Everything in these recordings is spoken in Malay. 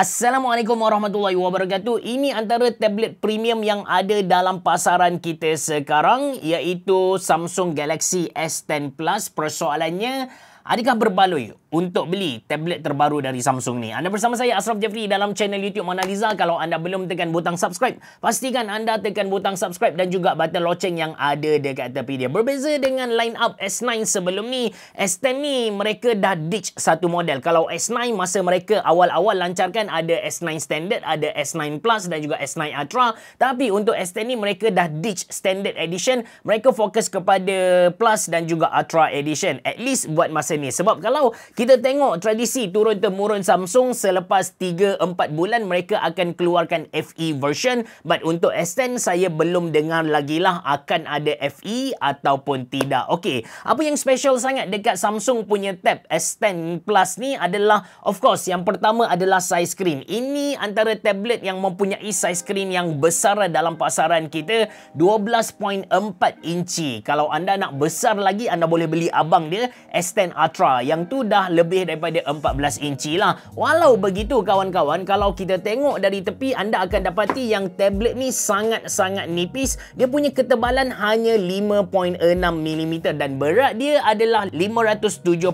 Assalamualaikum warahmatullahi wabarakatuh. Ini antara tablet premium yang ada dalam pasaran kita sekarang, iaitu Samsung Galaxy S10 Plus. Persoalannya, adakah berbaloi untuk beli tablet terbaru dari Samsung ni? Anda bersama saya Ashraf Jeffrey dalam channel YouTube Mona Lisa. Kalau anda belum tekan butang subscribe, pastikan anda tekan butang subscribe dan juga butang loceng yang ada dekat tepi dia. Berbeza dengan line up S9 sebelum ni, S10 ni mereka dah ditch satu model. Kalau S9 masa mereka awal-awal lancarkan ada S9 Standard, ada S9 Plus dan juga S9 Ultra. Tapi untuk S10 ni mereka dah ditch Standard Edition. Mereka fokus kepada Plus dan juga Ultra Edition. At least buat masa ni. Sebab kalau kita tengok tradisi turun-temurun Samsung, selepas 3-4 bulan mereka akan keluarkan FE version. But untuk S10 saya belum dengar lagi lah akan ada FE ataupun tidak. Okey, apa yang special sangat dekat Samsung punya tab S10 Plus ni adalah, of course, yang pertama adalah size screen. Ini antara tablet yang mempunyai size screen yang besar dalam pasaran kita, 12.4 inci. Kalau anda nak besar lagi, anda boleh beli abang dia S10 Ultra. Yang tu dah lebih daripada 14 inci lah. Walau begitu kawan-kawan, kalau kita tengok dari tepi, anda akan dapati yang tablet ni sangat-sangat nipis. Dia punya ketebalan hanya 5.6mm dan berat dia adalah 571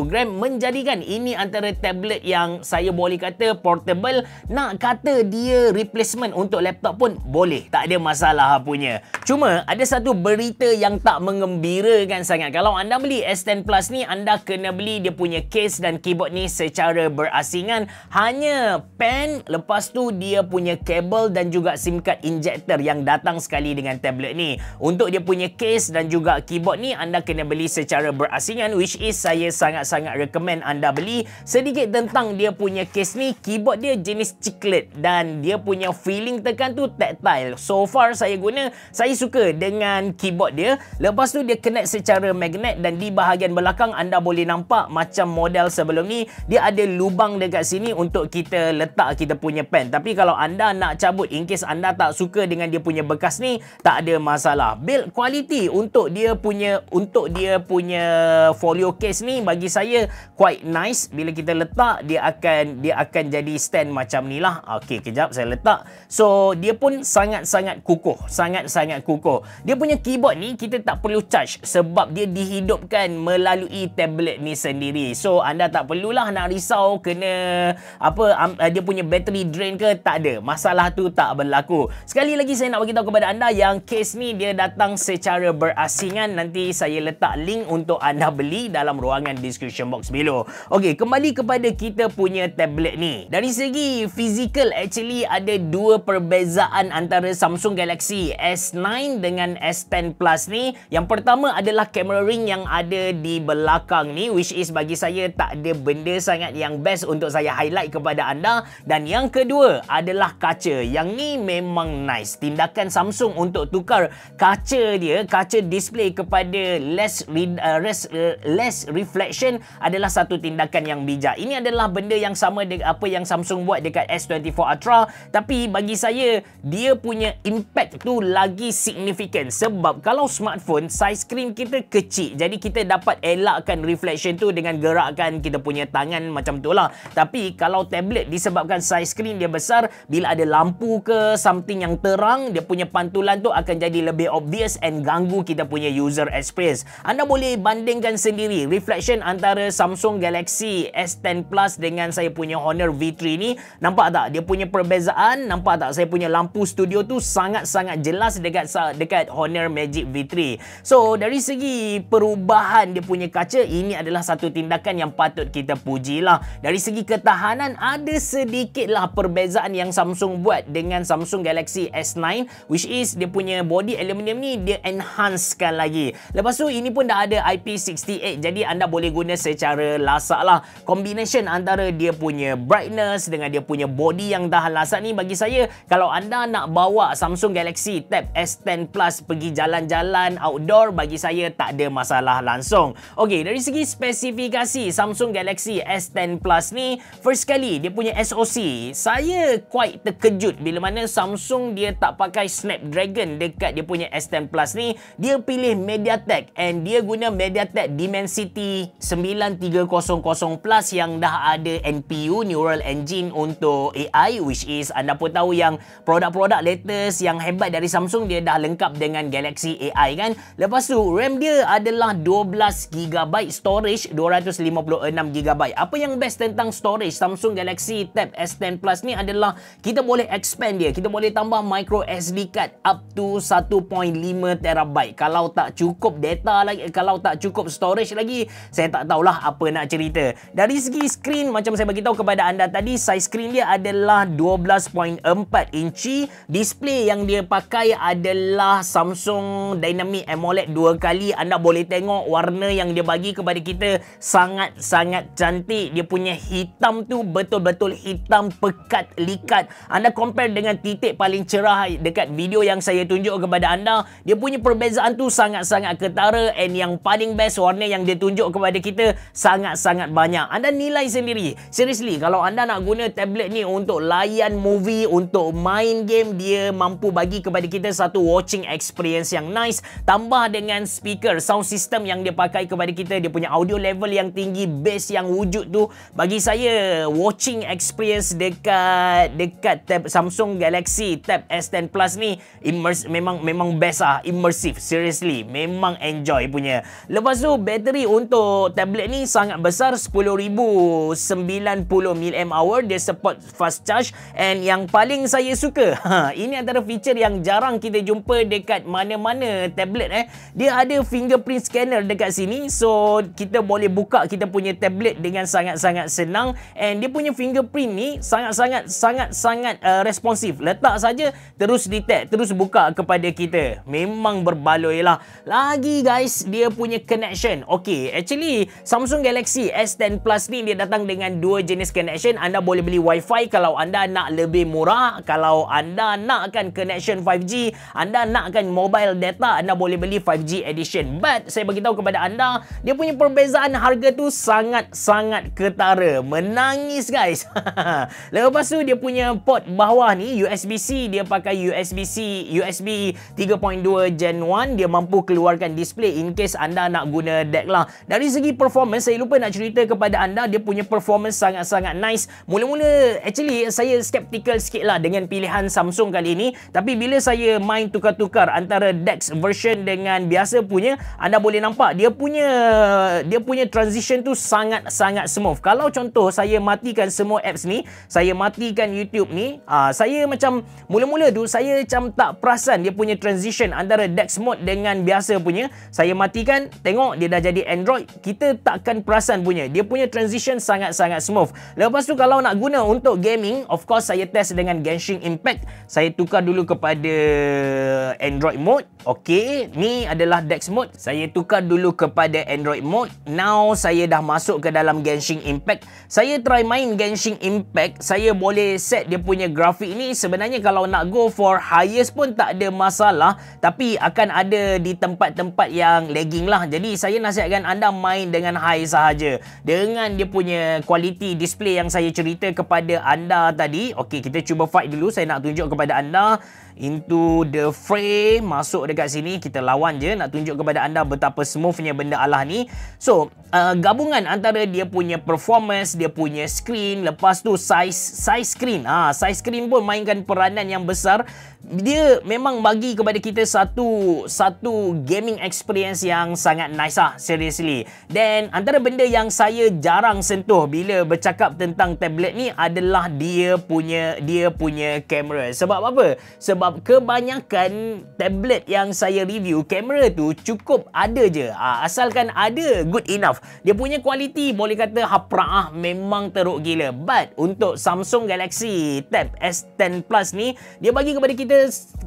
gram, menjadikan ini antara tablet yang saya boleh kata portable. Nak kata dia replacement untuk laptop pun boleh, tak ada masalah punya. Cuma ada satu berita yang tak mengembirakan sangat. Kalau anda beli S10 Plus ni, anda kena beli dia punya case dan keyboard ni secara berasingan. Hanya pen, lepas tu dia punya kabel dan juga SIM card injector yang datang sekali dengan tablet ni. Untuk dia punya case dan juga keyboard ni, anda kena beli secara berasingan, which is saya sangat-sangat recommend anda beli. Sedikit tentang dia punya case ni, keyboard dia jenis chiclet dan dia punya feeling tekan tu tactile. So far saya guna, saya suka dengan keyboard dia. Lepas tu dia connect secara magnet dan di bahagian belakang anda boleh nampak macam model sebelum ni, dia ada lubang dekat sini untuk kita letak kita punya pen. Tapi kalau anda nak cabut, in case anda tak suka dengan dia punya bekas ni, tak ada masalah. Build quality untuk dia punya folio case ni bagi saya quite nice. Bila kita letak, dia akan jadi stand macam ni lah. Okey, kejap saya letak. So dia pun sangat-sangat kukuh, sangat-sangat kukuh. Dia punya keyboard ni kita tak perlu charge sebab dia dihidupkan melalui tablet ni sendiri. So anda tak perlulah nak risau kena dia punya battery drain ke, tak ada. Masalah tu tak berlaku. Sekali lagi saya nak bagi tahu kepada anda yang case ni dia datang secara berasingan. Nanti saya letak link untuk anda beli dalam ruangan description box below. Okey, kembali kepada kita punya tablet ni. Dari segi physical, actually ada dua perbezaan antara Samsung Galaxy S9 dengan S10 Plus ni. Yang pertama adalah camera ring yang ada di belakang ni, which is bagi saya tak ada benda sangat yang best untuk saya highlight kepada anda. Dan yang kedua adalah kaca. Yang ni memang nice. Tindakan Samsung untuk tukar kaca dia, kaca display kepada less reflection adalah satu tindakan yang bijak. Ini adalah benda yang sama dengan apa yang Samsung buat dekat S24 Ultra, tapi bagi saya dia punya impact tu lagi signifikan. Sebab kalau smartphone, size screen kita kecil, jadi kita dapat elakkan reflection tu dengan gerakkan kita punya tangan macam tu lah. Tapi kalau tablet, disebabkan size screen dia besar, bila ada lampu ke something yang terang, dia punya pantulan tu akan jadi lebih obvious and ganggu kita punya user experience. Anda boleh bandingkan sendiri reflection antara Samsung Galaxy S10 Plus dengan saya punya Honor V3 ni. Nampak tak dia punya perbezaan? Nampak tak saya punya lampu studio tu sangat-sangat jelas dekat Honor Magic V3. So dari segi perubahan dia punya kaca, ini adalah satu tindakan yang patut kita pujilah. Dari segi ketahanan, ada sedikitlah perbezaan yang Samsung buat dengan Samsung Galaxy S9, which is dia punya body aluminium ni dia enhancekan lagi. Lepas tu ini pun dah ada IP68, jadi anda boleh guna secara lasak lah. Combination antara dia punya brightness dengan dia punya body yang tahan lasak ni, bagi saya kalau anda nak bawa Samsung Galaxy Tab S10 Plus pergi jalan-jalan outdoor, bagi saya tak ada masalah langsung. Okey, dari segi spesifikasi spesifikasi Samsung Galaxy S10 Plus ni, first kali dia punya SoC, saya quite terkejut bila mana Samsung dia tak pakai Snapdragon dekat dia punya S10 Plus ni. Dia pilih MediaTek, and dia guna MediaTek Dimensity 9300 Plus yang dah ada NPU, Neural Engine untuk AI, which is anda pun tahu yang produk-produk latest yang hebat dari Samsung dia dah lengkap dengan Galaxy AI kan. Lepas tu RAM dia adalah 12GB, storage 256GB. Apa yang best tentang storage Samsung Galaxy Tab S10 Plus ni adalah kita boleh expand dia, kita boleh tambah micro SD card up to 1.5TB. Kalau tak cukup data lagi, kalau tak cukup storage lagi, saya tak tahulah apa nak cerita. Dari segi skrin, macam saya beritahu kepada anda tadi, size skrin dia adalah 12.4 inci. Display yang dia pakai adalah Samsung Dynamic AMOLED 2 kali. Anda boleh tengok warna yang dia bagi kepada kita sangat-sangat cantik. Dia punya hitam tu betul-betul hitam pekat likat. Anda compare dengan titik paling cerah dekat video yang saya tunjuk kepada anda, dia punya perbezaan tu sangat-sangat ketara, and yang paling best, warna yang dia tunjuk kepada kita sangat-sangat banyak. Anda nilai sendiri. Seriously, kalau anda nak guna tablet ni untuk layan movie, untuk main game, dia mampu bagi kepada kita satu watching experience yang nice. Tambah dengan speaker, sound system yang dia pakai kepada kita, dia punya audio level yang tinggi, bass yang wujud tu, bagi saya watching experience dekat tab Samsung Galaxy Tab S10 Plus ni memang best lah, immersive. Seriously, memang enjoy punya. Lepas tu bateri untuk tablet ni sangat besar, 10,090 mAh. Dia support fast charge, and yang paling saya suka, ini antara feature yang jarang kita jumpa dekat mana-mana tablet dia ada fingerprint scanner dekat sini. So kita boleh buka kita punya tablet dengan sangat-sangat senang, and dia punya fingerprint ni sangat-sangat responsif. Letak saja terus detect, terus buka kepada kita. Memang berbaloi lah. Lagi guys, dia punya connection. Okay, actually Samsung Galaxy S10 Plus ni dia datang dengan dua jenis connection. Anda boleh beli Wi-Fi kalau anda nak lebih murah. Kalau anda nakkan connection 5G, anda nakkan mobile data, anda boleh beli 5G edition. But saya beritahu kepada anda, dia punya perbezaan harga tu sangat-sangat ketara. Menangis guys. Lepas tu dia punya port bawah ni USB-C, dia pakai USB 3.2 Gen 1. Dia mampu keluarkan display in case anda nak guna DeX lah. Dari segi performance, saya lupa nak cerita kepada anda, dia punya performance sangat-sangat nice. Mula-mula actually saya skeptical sikit lah dengan pilihan Samsung kali ini, tapi bila saya main tukar-tukar antara DeX version dengan biasa punya, anda boleh nampak dia punya transition tu sangat-sangat smooth. Kalau contoh saya matikan semua apps ni, saya matikan YouTube ni, saya macam mula-mula tu saya macam tak perasan dia punya transition antara DeX mode dengan biasa punya. Saya matikan, tengok dia dah jadi Android, kita takkan perasan punya. Dia punya transition sangat-sangat smooth. Lepas tu kalau nak guna untuk gaming, of course saya test dengan Genshin Impact. Saya tukar dulu kepada Android mode. Okey, ni adalah DeX mode. Saya tukar dulu kepada Android mode. Now saya dah masuk ke dalam Genshin Impact. Saya try main Genshin Impact. Saya boleh set dia punya grafik ni. Sebenarnya kalau nak go for highest pun tak ada masalah, tapi akan ada di tempat-tempat yang lagging lah. Jadi saya nasihatkan anda main dengan high sahaja, dengan dia punya quality display yang saya cerita kepada anda tadi. Okey, kita cuba fight dulu. Saya nak tunjuk kepada anda into the frame. Masuk dekat sini, kita lawan je. Nak tunjuk kepada anda betapa smoothnya benda Allah ni. So gabungan antara dia punya performance, dia punya screen, lepas tu size screen. Size screen pun mainkan peranan yang besar. Dia memang bagi kepada kita satu gaming experience yang sangat nice lah, seriously. Dan antara benda yang saya jarang sentuh bila bercakap tentang tablet ni adalah dia punya kamera. Sebab apa? Sebab kebanyakan tablet yang saya review, kamera tu cukup ada je. Asalkan ada, good enough. Dia punya quality boleh kata haprah, memang teruk gila. But untuk Samsung Galaxy Tab S10 Plus ni, dia bagi kepada kita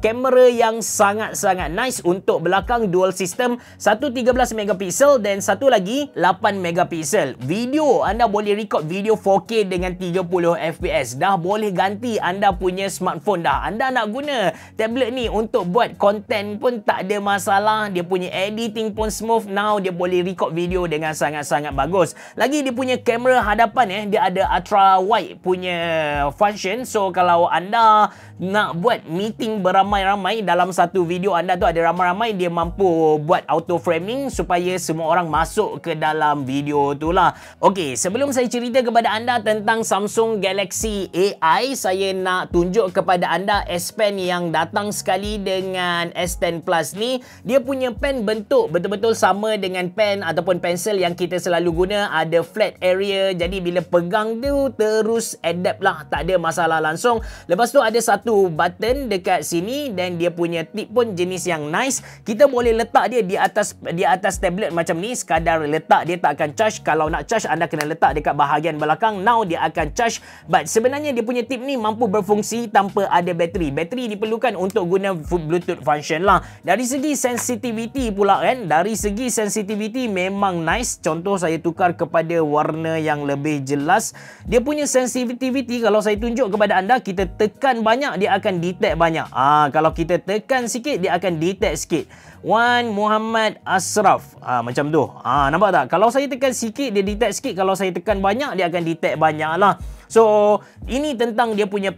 kamera yang sangat-sangat nice untuk belakang dual system, satu 13 megapiksel dan satu lagi 8 megapiksel. Video, anda boleh record video 4K dengan 30 fps. Dah boleh ganti anda punya smartphone dah. Anda nak guna tablet ni untuk buat konten pun tak ada masalah. Dia punya editing pun smooth. Now dia boleh record video dengan sangat-sangat bagus. Lagi dia punya kamera hadapan dia ada ultra wide punya function. So kalau anda nak buat meeting beramai-ramai dalam satu video anda tu ada ramai-ramai, dia mampu buat auto framing supaya semua orang masuk ke dalam video tu lah. Okey, sebelum saya cerita kepada anda tentang Samsung Galaxy AI, saya nak tunjuk kepada anda S Pen yang datang sekali dengan S10 Plus ni. Dia punya pen bentuk betul-betul sama dengan pen ataupun pensel yang kita selalu guna. Ada flat area, jadi bila pegang tu terus adapt lah, tak ada masalah langsung. Lepas tu ada satu button dekat sini dan dia punya tip pun jenis yang nice. Kita boleh letak dia di atas tablet macam ni, sekadar letak, dia tak akan charge. Kalau nak charge anda kena letak dekat bahagian belakang. Now dia akan charge. But sebenarnya dia punya tip ni mampu berfungsi tanpa ada bateri. Bateri diperlukan untuk guna Bluetooth function lah. Dari segi sensitivity pula kan, dari segi sensitivity memang nice. Contoh saya tukar kepada warna yang lebih jelas. Dia punya sensitivity kalau saya tunjuk kepada anda, kita tekan banyak dia akan detect banyak. Kalau kita tekan sikit dia akan detect sikit. Wan Muhammad Ashraf. Macam tu. Nampak tak? Kalau saya tekan sikit dia detect sikit, kalau saya tekan banyak dia akan detect banyak lah. So ini tentang dia punya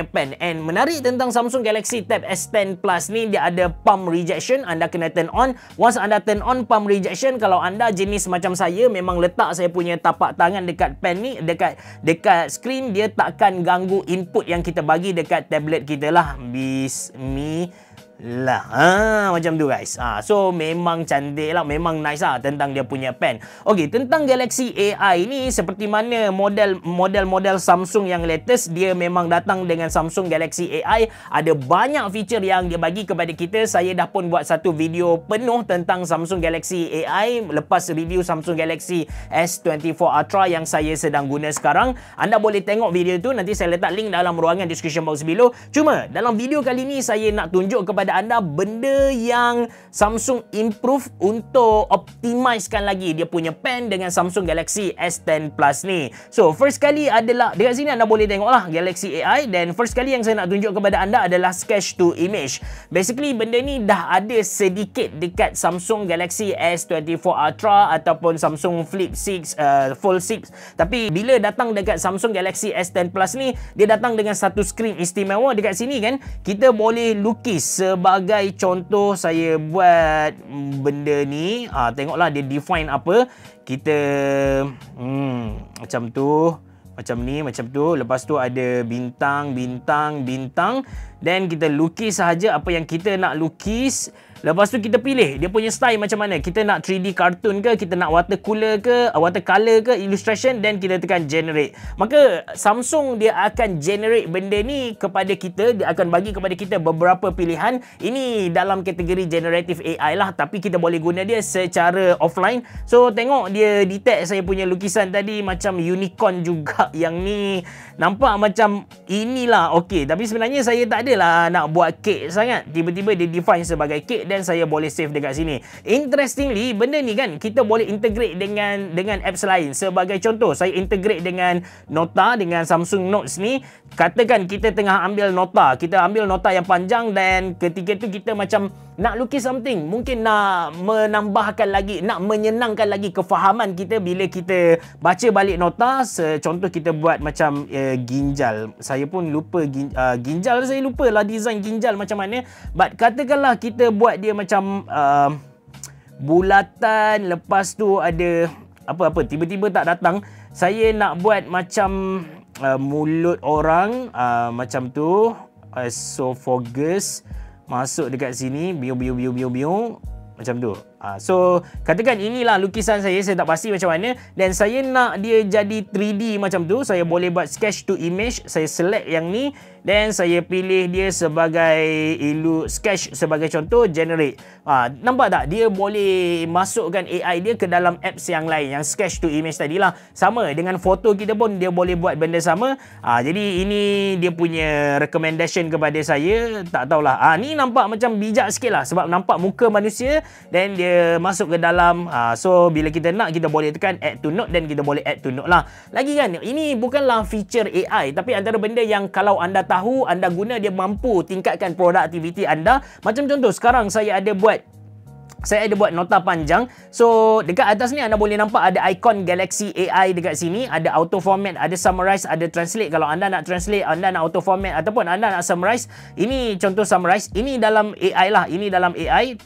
pen. And menarik tentang Samsung Galaxy Tab S10 Plus ni, dia ada palm rejection. Anda kena turn on. Once anda turn on palm rejection, kalau anda jenis macam saya, memang letak saya punya tapak tangan dekat pen ni, dekat screen, dia takkan ganggu input yang kita bagi dekat tablet kita lah. Bismillah. Macam tu guys. So memang cantik lah, memang nice lah tentang dia punya pen. Okey, tentang Galaxy AI ni, seperti mana model Samsung yang latest, dia memang datang dengan Samsung Galaxy AI. Ada banyak feature yang dia bagi kepada kita. Saya dah pun buat satu video penuh tentang Samsung Galaxy AI lepas review Samsung Galaxy S24 Ultra yang saya sedang guna sekarang. Anda boleh tengok video tu, nanti saya letak link dalam ruangan description box below. Cuma dalam video kali ni saya nak tunjuk kepada anda benda yang Samsung improve untuk optimizekan lagi dia punya pen dengan Samsung Galaxy S10 Plus ni. So first kali adalah dekat sini anda boleh tengok lah Galaxy AI, dan first kali yang saya nak tunjuk kepada anda adalah sketch to image. Basically benda ni dah ada sedikit dekat Samsung Galaxy S24 Ultra ataupun Samsung Flip 6 Fold 6, tapi bila datang dekat Samsung Galaxy S10 Plus ni, dia datang dengan satu skrin istimewa. Dekat sini kan kita boleh lukis. Sebagai contoh, saya buat benda ni. Tengoklah dia define apa. Kita macam tu, macam ni, macam tu. Lepas tu ada bintang, bintang, bintang. Dan kita lukis sahaja apa yang kita nak lukis. Lepas tu kita pilih dia punya style macam mana. Kita nak 3D cartoon ke, kita nak watercolor ke, illustration, dan kita tekan generate. Maka Samsung dia akan generate benda ni kepada kita. Dia akan bagi kepada kita beberapa pilihan. Ini dalam kategori generative AI lah, tapi kita boleh guna dia secara offline. So tengok dia detect saya punya lukisan tadi macam unicorn juga. Yang ni nampak macam inilah okey, tapi sebenarnya saya tak adalah nak buat kek sangat. Tiba-tiba dia define sebagai kek dan saya boleh save dekat sini. Interestingly, benda ni kan kita boleh integrate dengan apps lain. Sebagai contoh, saya integrate dengan Nota, dengan Samsung Notes ni. Katakan kita tengah ambil nota, kita ambil nota yang panjang, dan ketika tu kita macam nak lukis something, mungkin nak menambahkan lagi, nak menyenangkan lagi kefahaman kita bila kita baca balik nota. Contoh kita buat macam ginjal. Saya pun lupa ginjal, saya lupa lah design ginjal macam mana. But katakanlah kita buat dia macam bulatan, lepas tu ada apa-apa, tiba-tiba tak datang. Saya nak buat macam mulut orang, macam tu, esophagus masuk dekat sini, biu macam tu. So katakan inilah lukisan saya tak pasti macam mana, dan saya nak dia jadi 3D macam tu. Saya boleh buat sketch to image, saya select yang ni dan saya pilih dia sebagai sketch sebagai contoh, generate. Nampak tak, dia boleh masukkan AI dia ke dalam apps yang lain, yang sketch to image tadilah. Sama dengan foto kita pun dia boleh buat benda sama. Jadi ini dia punya recommendation kepada saya. Tak tahulah, ni nampak macam bijak sikit lah sebab nampak muka manusia dan dia masuk ke dalam. So bila kita nak, kita boleh tekan add to note dan kita boleh add to note lah. Lagi kan, ini bukanlah feature AI, tapi antara benda yang kalau anda tahu, anda guna, dia mampu tingkatkan produktiviti anda. Macam contoh sekarang saya ada buat nota panjang. So dekat atas ni anda boleh nampak ada ikon Galaxy AI dekat sini. Ada auto format, ada summarize, ada translate. Kalau anda nak translate, anda nak auto format ataupun anda nak summarize, ini contoh summarize. Ini dalam AI lah. Ini dalam AI.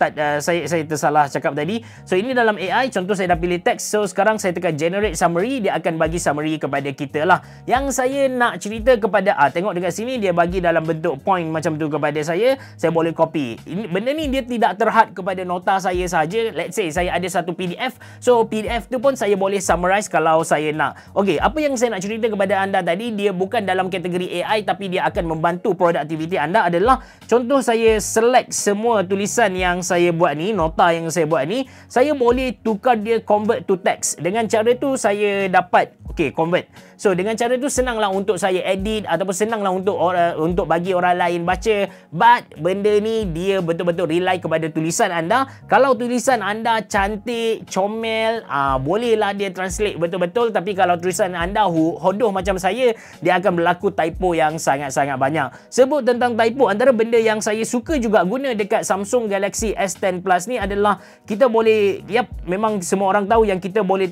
Saya tersalah cakap tadi. So ini dalam AI. Contoh saya dah pilih teks. So sekarang saya tekan generate summary. Dia akan bagi summary kepada kita lah. Yang saya nak cerita kepada tengok dekat sini, dia bagi dalam bentuk point macam tu kepada saya. Saya boleh copy. Benda ni dia tidak terhad kepada nota saya saja. Let's say saya ada satu PDF. So PDF tu pun saya boleh summarize kalau saya nak. Okey, apa yang saya nak cerita kepada anda tadi, dia bukan dalam kategori AI tapi dia akan membantu produktiviti anda adalah, contoh saya select semua tulisan yang saya buat ni, nota yang saya buat ni, saya boleh tukar dia convert to text. Dengan cara tu saya dapat convert. So dengan cara tu senanglah untuk saya edit ataupun senanglah untuk bagi orang lain baca. But benda ni dia betul-betul rely kepada tulisan anda. Kalau tulisan anda cantik, comel, bolehlah dia translate betul-betul. Tapi kalau tulisan anda hodoh macam saya, dia akan berlaku typo yang sangat-sangat banyak. Sebut tentang typo, antara benda yang saya suka juga guna dekat Samsung Galaxy S10 Plus ni adalah kita boleh, memang semua orang tahu yang kita boleh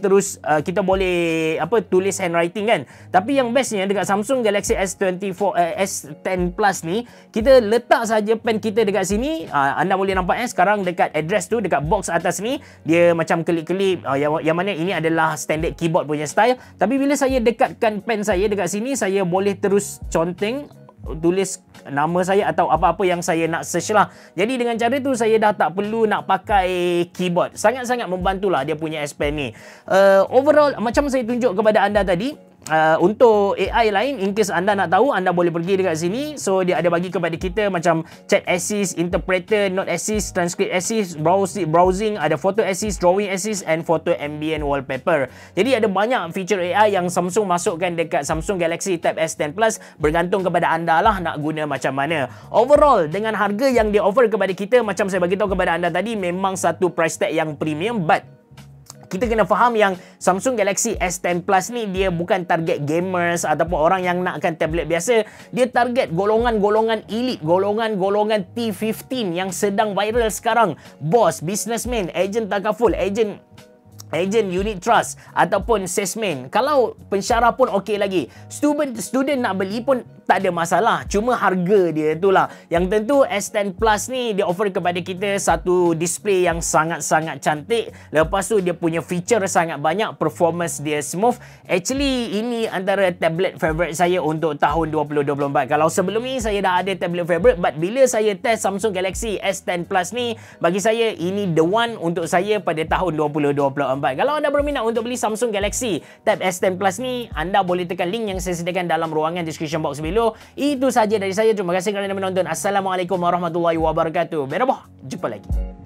kita boleh tulis handwriting kan. Tapi yang bestnya dekat Samsung Galaxy S10 Plus ni, kita letak saja pen kita dekat sini. Anda boleh nampak sekarang dekat address tu, dekat box atas ni, dia macam kelip-kelip, yang mana ini adalah standard keyboard punya style. Tapi bila saya dekatkan pen saya dekat sini, saya boleh terus conteng, tulis nama saya atau apa-apa yang saya nak search lah. Jadi dengan cara tu saya dah tak perlu nak pakai keyboard. Sangat-sangat membantulah dia punya S Pen ni. Overall, macam saya tunjuk kepada anda tadi, untuk AI lain, in case anda nak tahu, anda boleh pergi dekat sini. So dia ada bagi kepada kita macam chat assist, interpreter, note assist, transcript assist, browsing, ada photo assist, drawing assist and photo ambient wallpaper. Jadi ada banyak feature AI yang Samsung masukkan dekat Samsung Galaxy Tab S10 Plus. Bergantung kepada anda lah nak guna macam mana. Overall, dengan harga yang dia offer kepada kita, macam saya bagi tahu kepada anda tadi, memang satu price tag yang premium, but kita kena faham yang Samsung Galaxy S10 Plus ni dia bukan target gamers ataupun orang yang nakkan tablet biasa. Dia target golongan-golongan elite, golongan-golongan T15 yang sedang viral sekarang. Bos, businessman, ejen takaful, ejen unit trust ataupun salesman. Kalau pensyarah pun okey lagi. Student nak beli pun tak ada masalah. Cuma harga dia itulah. Yang tentu S10 Plus ni dia offer kepada kita satu display yang sangat-sangat cantik. Lepas tu dia punya feature sangat banyak, performance dia smooth. Actually ini antara tablet favorite saya untuk tahun 2024. Kalau sebelum ni saya dah ada tablet favorite, but bila saya test Samsung Galaxy S10 Plus ni, bagi saya ini the one untuk saya pada tahun 2024. Kalau anda berminat untuk beli Samsung Galaxy Tab S10 Plus ni, anda boleh tekan link yang saya sediakan dalam ruangan description box below. Itu saja dari saya. Terima kasih kerana menonton. Assalamualaikum warahmatullahi wabarakatuh. Berabah. Jumpa lagi.